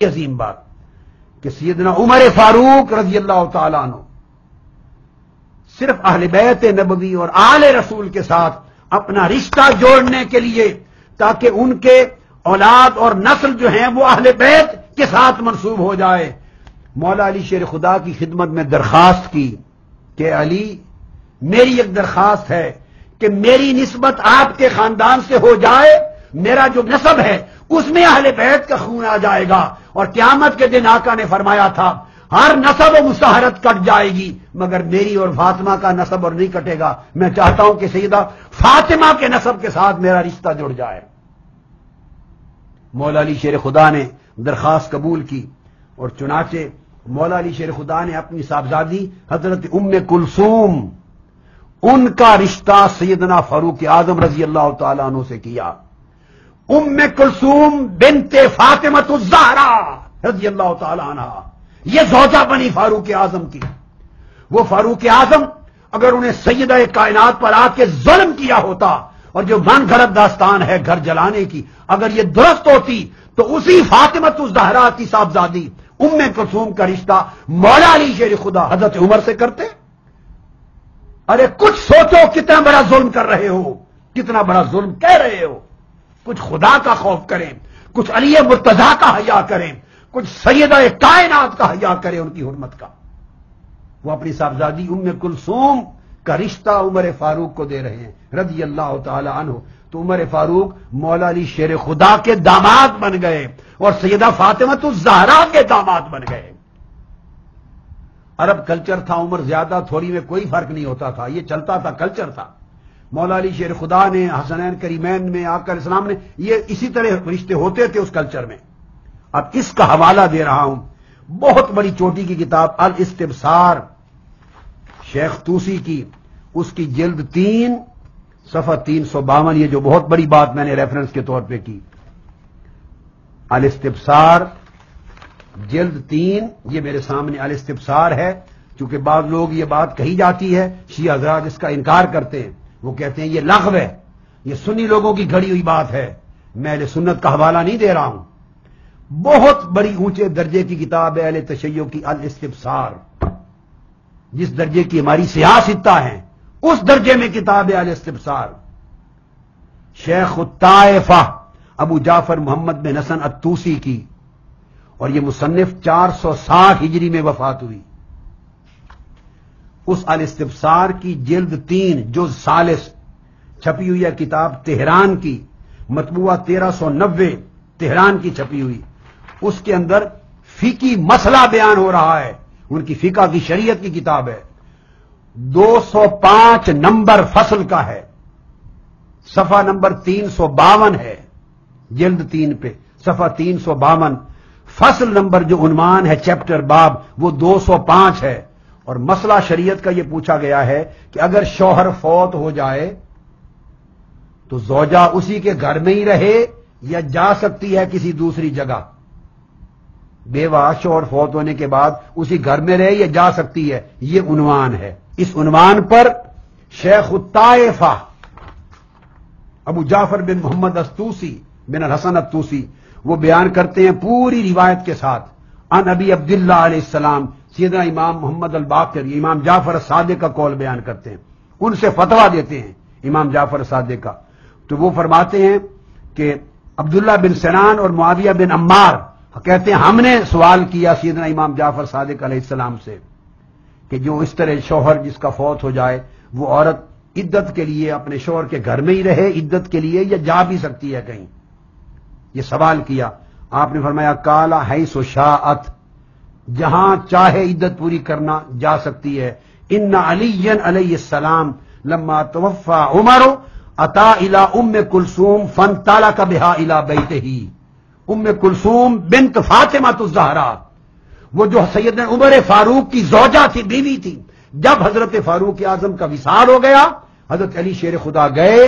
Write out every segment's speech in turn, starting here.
عظیم بات کہ سیدنا عمر فاروق رضی اللہ تعالیٰ عنہ صرف اہل بیت نبوی اور آل رسول کے ساتھ اپنا رشتہ جوڑنے کے لیے تاکہ ان کے اولاد اور نسل جو ہیں وہ اہل بیت کے ساتھ منسوب ہو جائے، مولا علی شیر خدا کی خدمت میں درخواست کی کہ علی میری ایک درخواست ہے کہ میری نسبت آپ کے خاندان سے ہو جائے، میرا جو نسب ہے اس میں اہل بیت کا خون آ جائے گا، اور قیامت کے دن آقا نے فرمایا تھا ہر نسب و مساہرت کٹ جائے گی مگر میری اور فاطمہ کا نسب اور نہیں کٹے گا، میں چاہتا ہوں کہ سیدہ فاطمہ کے نسب کے ساتھ میرا رشتہ جڑ جائے۔ مولا علی شیر خدا نے درخواست قبول کی اور چنانچہ مولا علی شیر خدا نے اپنی صاحبزادی حضرت ام کلثوم ان کا رشتہ سیدنا فاروق اعظم رضی اللہ تعالیٰ عنہ سے کیا۔ ام کلثوم بنت فاطمۃ الزہرا رضی اللہ تعالیٰ عنہ یہ زوجہ بنی فاروق اعظم کی۔ وہ فاروق اعظم اگر انہیں سیدہ کائنات پر آ کے ظلم کیا ہوتا اور جو من گھڑت داستان ہے گھر جلانے کی اگر یہ درست ہوتی تو اسی فاطمۃ الزہرا کی صاحبزادی ام کلثوم کا رشتہ مولا علی شیر خدا حضرت عمر سے کرتے۔ ارے کچھ سوچو کتنا بڑا ظلم کر رہے ہو، کتنا بڑا ظلم کہہ رہے ہو، کچھ خدا کا خوف کریں، کچھ علی مرتضیٰ کا حیا کریں، کچھ سیدہ کائنات کا حیا کریں ان کی حرمت کا۔ وہ اپنی صاحبزادی ام کلثوم کا رشتہ عمر فاروق کو دے رہے ہیں رضی اللہ تعالی عنہ، تو عمر فاروق مولا علی شیر خدا کے داماد بن گئے اور سیدہ فاطمۃ الزہرا کے داماد بن گئے۔ عرب کلچر تھا، عمر زیادہ تھوڑی میں کوئی فرق نہیں ہوتا تھا، یہ چلتا تھا، کلچر تھا۔ مولا علی شیر خدا نے حسنین کریمین میں آقا علیہ السلام نے یہ اسی طرح رشتے ہوتے تھے اس کلچر میں۔ اب اس کا حوالہ دے رہا ہوں، بہت بڑی چوٹی کی کتاب الاستبصار شیخ طوسی کی، اس کی جلد 3 صفحہ 352، یہ جو بہت بڑی بات میں نے ریفرنس کے طور پہ کی، الاستبصار جلد 3، یہ میرے سامنے الاستبصار ہے۔ چونکہ بعض لوگ یہ بات کہی جاتی ہے، شیعہ حضرات اس کا انکار کرتے ہیں، وہ کہتے ہیں یہ لغو ہے، یہ سنی لوگوں کی گھڑی ہوئی بات ہے، میں اہل سنت کا حوالہ نہیں دے رہا ہوں۔ بہت بڑی اونچے درجے کی کتاب ہے اہل تشیع کی الاستبصار، جس درجے کی ہماری سیاستہ ہیں اس درجے میں کتاب ہے الاستبصار۔ شیخ الطائفہ ابو جعفر محمد بن حسن الطوسی کی، اور یہ مصنف 460 ہجری میں وفات ہوئی۔ اس الاستبصار کی جلد 3 جز ثالث چھپی ہوئی ہے کتاب تہران کی، مطبوعہ 1390 تہران کی چھپی ہوئی، اس کے اندر فقہی مسئلہ بیان ہو رہا ہے، ان کی فقہ کی شریعت کی کتاب ہے، 205 نمبر فصل کا ہے، صفحہ نمبر 352 ہے، جلد 3 پہ صفحہ 352، فصل نمبر جو عنوان ہے چیپٹر باب وہ 205 ہے، اور مسئلہ شریعت کا یہ پوچھا گیا ہے کہ اگر شوہر فوت ہو جائے تو زوجہ اسی کے گھر میں ہی رہے یا جا سکتی ہے کسی دوسری جگہ؟ بیوہ شوہر فوت ہونے کے بعد اسی گھر میں رہے یا جا سکتی ہے، یہ عنوان ہے۔ اس عنوان پر شیخ الطائفہ ابو جعفر بن محمد الطوسی بن الحسن الطوسی وہ بیان کرتے ہیں پوری روایت کے ساتھ، عن ابی عبداللہ علیہ السلام، سیدنا امام محمد الباقر امام جعفر الصادق کا قول بیان کرتے ہیں، ان سے فتویٰ دیتے ہیں امام جعفر الصادق کا، تو وہ فرماتے ہیں کہ عبداللہ بن سنان اور معاویہ بن عمار کہتے ہیں ہم نے سوال کیا سیدنا امام جعفر صادق علیہ السلام سے کہ جو اس طرح شوہر جس کا فوت ہو جائے وہ عورت عدت کے لیے اپنے شوہر کے گھر میں ہی رہے عدت کے لیے یا جا بھی سکتی ہے کہیں، یہ سوال کیا۔ آپ نے فرمایا کالا حیث شاءت، جہاں چاہے عدت پوری کرنا جا سکتی ہے۔ ان علی علیہ السلام لما توفى عمر اتا الى ام کلثوم فانطلق بها الى بیتہ، ام کلثوم بنت فاطمۃ الزہرا وہ جو سیدنا عمر فاروق کی زوجہ تھی، بیوی تھی، جب حضرت فاروق اعظم کا وصال ہو گیا حضرت علی شیر خدا گئے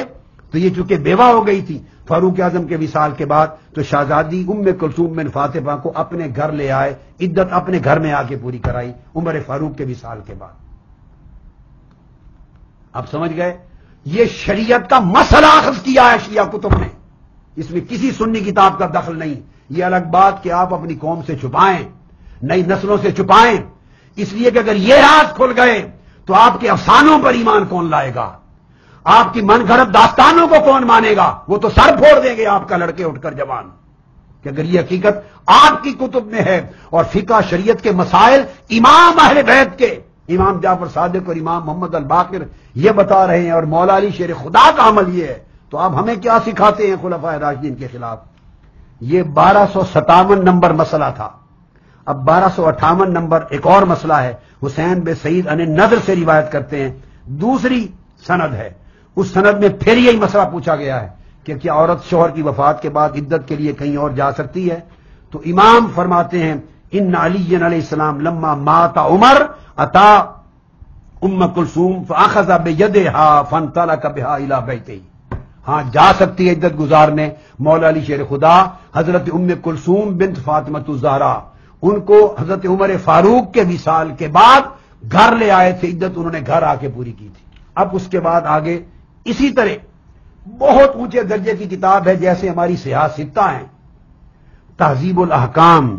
تو یہ چونکہ بیوہ ہو گئی تھی فاروق اعظم کے وصال کے بعد، تو شہزادی ام کلثوم بن فاطمہ کو اپنے گھر لے آئے، عدت اپنے گھر میں آ کے پوری کرائی عمر فاروق کے وصال کے بعد۔ اب سمجھ گئے، یہ شریعت کا مسئلہ اخذ کیا ہے شیعہ کتب نے، اس میں کسی سنی کتاب کا دخل نہیں، یہ الگ بات کہ آپ اپنی قوم سے چھپائیں، نئی نسلوں سے چھپائیں، اس لیے کہ اگر یہ راز کھل گئے تو آپ کے افسانوں پر ایمان کون لائے گا؟ آپ کی من گھڑت داستانوں کو کون مانے گا؟ وہ تو سر پھوڑ دیں گے آپ کا لڑکے اٹھ کر جوان، کہ اگر یہ حقیقت آپ کی کتب میں ہے اور فقہ شریعت کے مسائل امام اہل بیت کے امام جعفر صادق اور امام محمد الباقر یہ بتا رہے ہیں اور مولا علی شیر خدا کا عمل یہ ہے، تو آپ ہمیں کیا سکھاتے ہیں خلفائے راشدین کے خلاف؟ یہ 1257 نمبر مسئلہ تھا۔ اب 1258 نمبر ایک اور مسئلہ ہے، حسین بن سعید ان نضر سے روایت کرتے ہیں، دوسری سند ہے، اس سند میں پھر یہی مسئلہ پوچھا گیا ہے کہ کیا عورت شوہر کی وفات کے بعد عدت کے لیے کہیں اور جا سکتی ہے؟ تو امام فرماتے ہیں ان علی علیہ السلام لما مات عمر اتا ام کلثوم فاخذ بیدها فانطلق بها الى بیته، ہاں جا سکتی ہے عدت گزارنے۔ مولا علی شیر خدا حضرت ام کلثوم بنت فاطمہ الزہرا ان کو حضرت عمر فاروق کے وصال کے بعد گھر لے آئے تھے، عدت انہوں نے گھر آ کے پوری کی تھی۔ اب اس کے بعد آگے اسی طرح بہت اونچے درجے کی کتاب ہے جیسے ہماری سیاستہ ہیں، تہذیب الاحکام،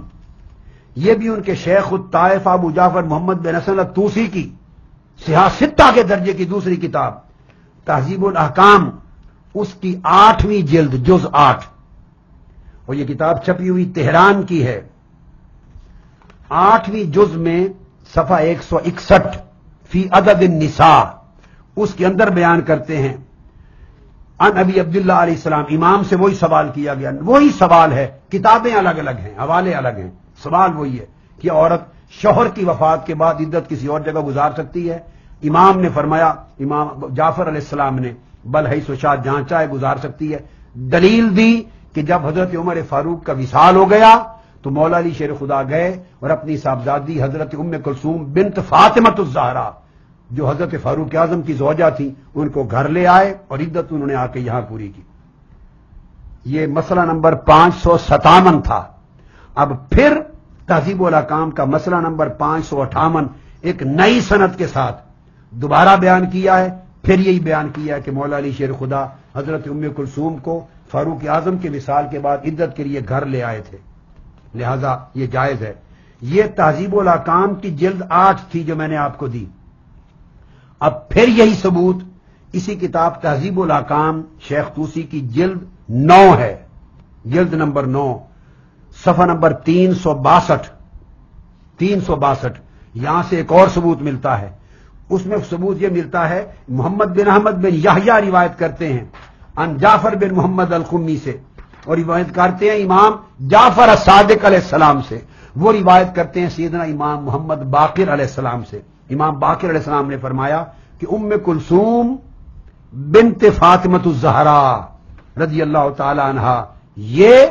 یہ بھی ان کے شیخ الطائف ابو جعفر محمد بن حسن الطوسی کی سیاستہ کے درجے کی دوسری کتاب تہذیب الاحکام، اس کی 8ویں جلد جز 8، اور یہ کتاب چھپی ہوئی تہران کی ہے۔ 8ویں جز میں صفحہ 161 فی عدد النساء، اس کے اندر بیان کرتے ہیں ان ابی عبداللہ علیہ السلام، امام سے وہی سوال کیا گیا، وہی سوال ہے، کتابیں الگ الگ ہیں، حوالے الگ ہیں، سوال وہی ہے کہ عورت شوہر کی وفات کے بعد عدت کسی اور جگہ گزار سکتی ہے؟ امام نے فرمایا، امام جعفر علیہ السلام نے بل حیث شاء، جہاں چاہے گزار سکتی ہے۔ دلیل دی کہ جب حضرت عمر فاروق کا وصال ہو گیا تو مولا علی شیر خدا گئے اور اپنی صاحبزادی حضرت ام کلثوم بنت فاطمہ الزہرا جو حضرت فاروق اعظم کی زوجہ تھی ان کو گھر لے آئے اور عدت انہوں نے آ کے یہاں پوری کی۔ یہ مسئلہ نمبر 557 تھا۔ اب پھر تہذیب الاحکام کا مسئلہ نمبر 558 ایک نئی سند کے ساتھ دوبارہ بیان کیا ہے، پھر یہی بیان کیا ہے کہ مولا علی شیر خدا حضرت ام کلثوم کو فاروق اعظم کے وصال کے بعد عدت کے لیے گھر لے آئے تھے، لہذا یہ جائز ہے۔ یہ تہذیب الاحکام کی جلد 8 تھی جو میں نے آپ کو دی۔ اب پھر یہی ثبوت اسی کتاب تہذیب الاحکام شیخ طوسی کی جلد 9 ہے، جلد نمبر 9 صفحہ نمبر 362 یہاں سے ایک اور ثبوت ملتا ہے۔ اس میں ثبوت یہ ملتا ہے، محمد بن احمد بن یحییٰ روایت کرتے ہیں ان جعفر بن محمد القمی سے، اور روایت کرتے ہیں امام جعفر الصادق علیہ السلام سے، وہ روایت کرتے ہیں سیدنا امام محمد باقر علیہ السلام سے۔ امام باقر علیہ السلام نے فرمایا کہ ام کلثوم بنت فاطمہ الزہرا رضی اللہ تعالی عنہا یہ،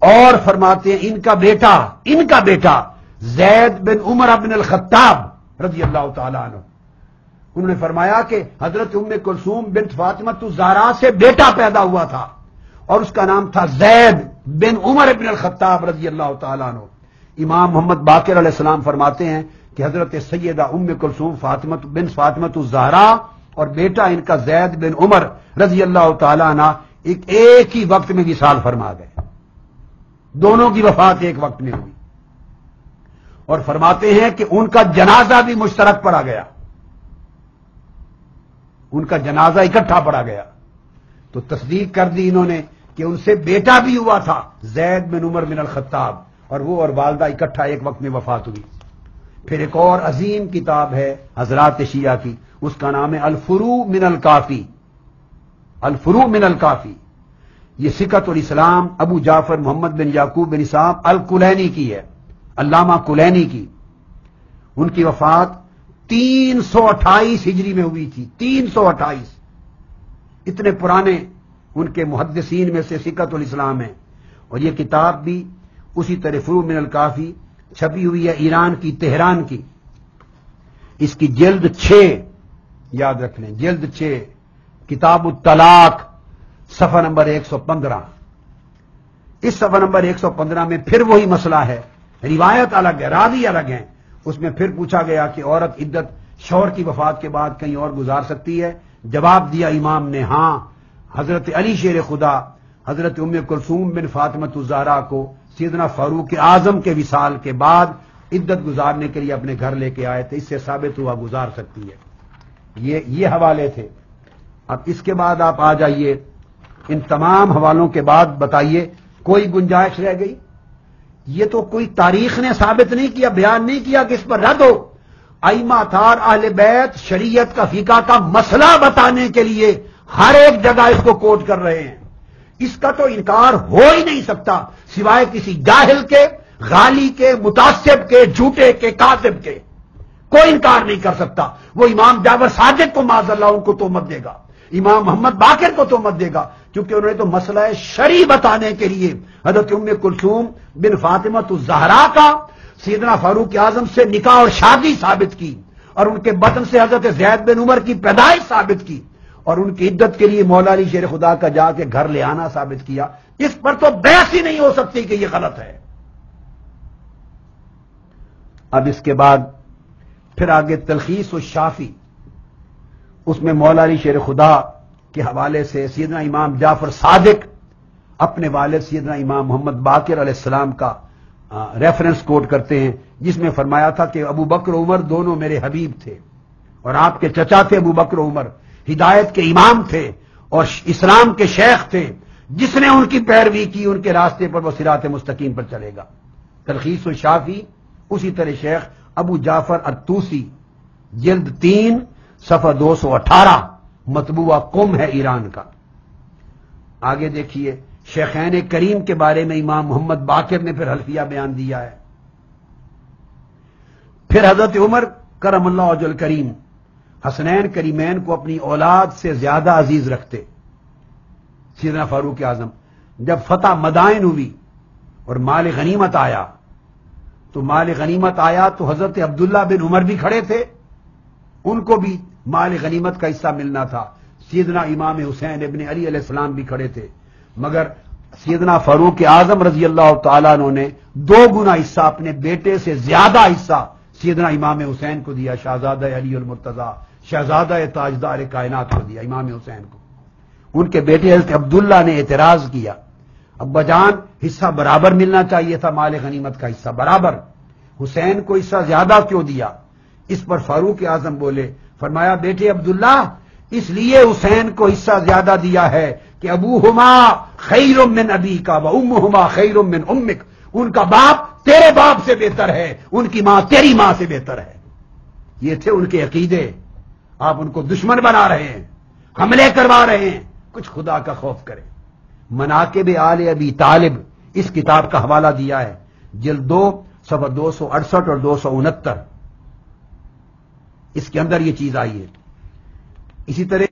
اور فرماتے ہیں ان کا بیٹا زید بن عمر بن الخطاب رضی اللہ تعالی عنہ، انہوں نے فرمایا کہ حضرت ام کلثوم بنت فاطمہ الزہرا سے بیٹا پیدا ہوا تھا اور اس کا نام تھا زید بن عمر بن الخطاب رضی اللہ تعالی عنہ۔ امام محمد باقر علیہ السلام فرماتے ہیں کہ حضرت سیدہ ام کلثوم بن فاطمہ الزہرا اور بیٹا ان کا زید بن عمر رضی اللہ تعالی عنہ ایک ہی وقت میں وصال فرما گئے، دونوں کی وفات ایک وقت میں ہوئی، اور فرماتے ہیں کہ ان کا جنازہ بھی مشترک پڑا گیا، ان کا جنازہ اکٹھا پڑا گیا، تو تصدیق کر دی انہوں نے کہ ان سے بیٹا بھی ہوا تھا زید بن عمر بن الخطاب، اور وہ اور والدہ اکٹھا ایک وقت میں وفات ہوئی۔ پھر ایک اور عظیم کتاب ہے حضرات شیعہ کی، اس کا نام ہے الفروع من الکافی، الفروع من الکافی، یہ سکت الاسلام ابو جعفر محمد بن یعقوب بن اسحاق الکلینی کی ہے، علامہ کلینی کی۔ ان کی وفات 328 ہجری میں ہوئی تھی، 328، اتنے پرانے ان کے محدثین میں سے سکت الاسلام ہے۔ اور یہ کتاب بھی اسی طرح فروع من الکافی چھپی ہوئی ہے ایران کی تہران کی، اس کی جلد 6 یاد رکھ لیں، جلد 6 کتاب الطلاق صفحہ نمبر 115۔ اس صفحہ نمبر 115 میں پھر وہی مسئلہ ہے، روایت الگ ہے، راوی الگ ہیں، اس میں پھر پوچھا گیا کہ عورت عدت شوہر کی وفات کے بعد کہیں اور گزار سکتی ہے؟ جواب دیا امام نے ہاں، حضرت علی شیر خدا حضرت ام کلثوم بن فاطمۃ الزہرا کو سیدنا فاروق اعظم کے وصال کے بعد عدت گزارنے کے لیے اپنے گھر لے کے آئے تھے، اس سے ثابت ہوا گزار سکتی ہے۔ یہ حوالے تھے۔ اب اس کے بعد آپ آ جائیے، ان تمام حوالوں کے بعد بتائیے کوئی گنجائش رہ گئی؟ یہ تو کوئی تاریخ نے ثابت نہیں کیا، بیان نہیں کیا کہ اس پر رد ہو۔ ائمہ اطہار اہل بیت شریعت کا فقہ کا مسئلہ بتانے کے لیے ہر ایک جگہ اس کو کوٹ کر رہے ہیں۔ اس کا تو انکار ہو ہی نہیں سکتا سوائے کسی جاہل کے، غالی کے، متعصب کے، جھوٹے کے، کاذب کے۔ کوئی انکار نہیں کر سکتا۔ وہ امام جعفر صادق کو معاذ اللہ ان کو تہمت دے گا، امام محمد باقر کو تہمت دے گا، کیونکہ انہوں نے تو مسئلہ شرعی بتانے کے لیے حضرت ام کلثوم بن فاطمۃ الزہرا کا سیدنا فاروق اعظم سے نکاح اور شادی ثابت کی، اور ان کے بطن سے حضرت زید بن عمر کی پیدائش ثابت کی، اور ان کی عدت کے لیے مولا علی شیر خدا کا جا کے گھر لے آنا ثابت کیا۔ اس پر تو بحث ہی نہیں ہو سکتی کہ یہ غلط ہے۔ اب اس کے بعد پھر آگے تلخیص الشافی، اس میں مولا علی شیر خدا کے حوالے سے سیدنا امام جعفر صادق اپنے والد سیدنا امام محمد باقر علیہ السلام کا ریفرنس کوٹ کرتے ہیں، جس میں فرمایا تھا کہ ابو بکر و عمر دونوں میرے حبیب تھے، اور آپ کے چچا تھے ابو بکر و عمر، ہدایت کے امام تھے اور اسلام کے شیخ تھے، جس نے ان کی پیروی کی ان کے راستے پر وہ صراط مستقیم پر چلے گا۔ تلخیص الشافی اسی طرح شیخ ابو جعفر الطوسی، جلد 3 صفحہ 218، مطبوعہ قم ہے ایران کا۔ آگے دیکھیے شیخین کریم کے بارے میں امام محمد باقر نے پھر حلفیہ بیان دیا ہے۔ پھر حضرت عمر کرم اللہ وجہ الکریم حسنین کریمین کو اپنی اولاد سے زیادہ عزیز رکھتے۔ سیدنا فاروق اعظم جب فتح مدائن ہوئی اور مال غنیمت آیا تو حضرت عبداللہ بن عمر بھی کھڑے تھے، ان کو بھی مال غنیمت کا حصہ ملنا تھا۔ سیدنا امام حسین ابن علی علیہ السلام بھی کھڑے تھے، مگر سیدنا فاروق اعظم رضی اللہ تعالیٰ عنہ نے 2 گنا حصہ، اپنے بیٹے سے زیادہ حصہ سیدنا امام حسین کو دیا، شہزادہ علی المرتضیٰ، شہزادہ تاجدار کائنات کو دیا امام حسین کو۔ ان کے بیٹے حضرت عبداللہ نے اعتراض کیا، ابا جان حصہ برابر ملنا چاہیے تھا، مال غنیمت کا حصہ برابر، حسین کو حصہ زیادہ کیوں دیا؟ اس پر فاروق اعظم بولے، فرمایا بیٹے عبداللہ اس لیے حسین کو حصہ زیادہ دیا ہے کہ ابوہما خیر من ابیک و امہما خیر من امک، ان کا باپ تیرے باپ سے بہتر ہے، ان کی ماں تیری ماں سے بہتر ہے۔ یہ تھے ان کے عقیدے، آپ ان کو دشمن بنا رہے ہیں، حملے کروا رہے ہیں، کچھ خدا کا خوف کریں۔ مناقب آل ابی طالب اس کتاب کا حوالہ دیا ہے، جلد 2 صفحہ 268 اور 269، اس کے اندر یہ چیز آئی ہے۔ اسی طرح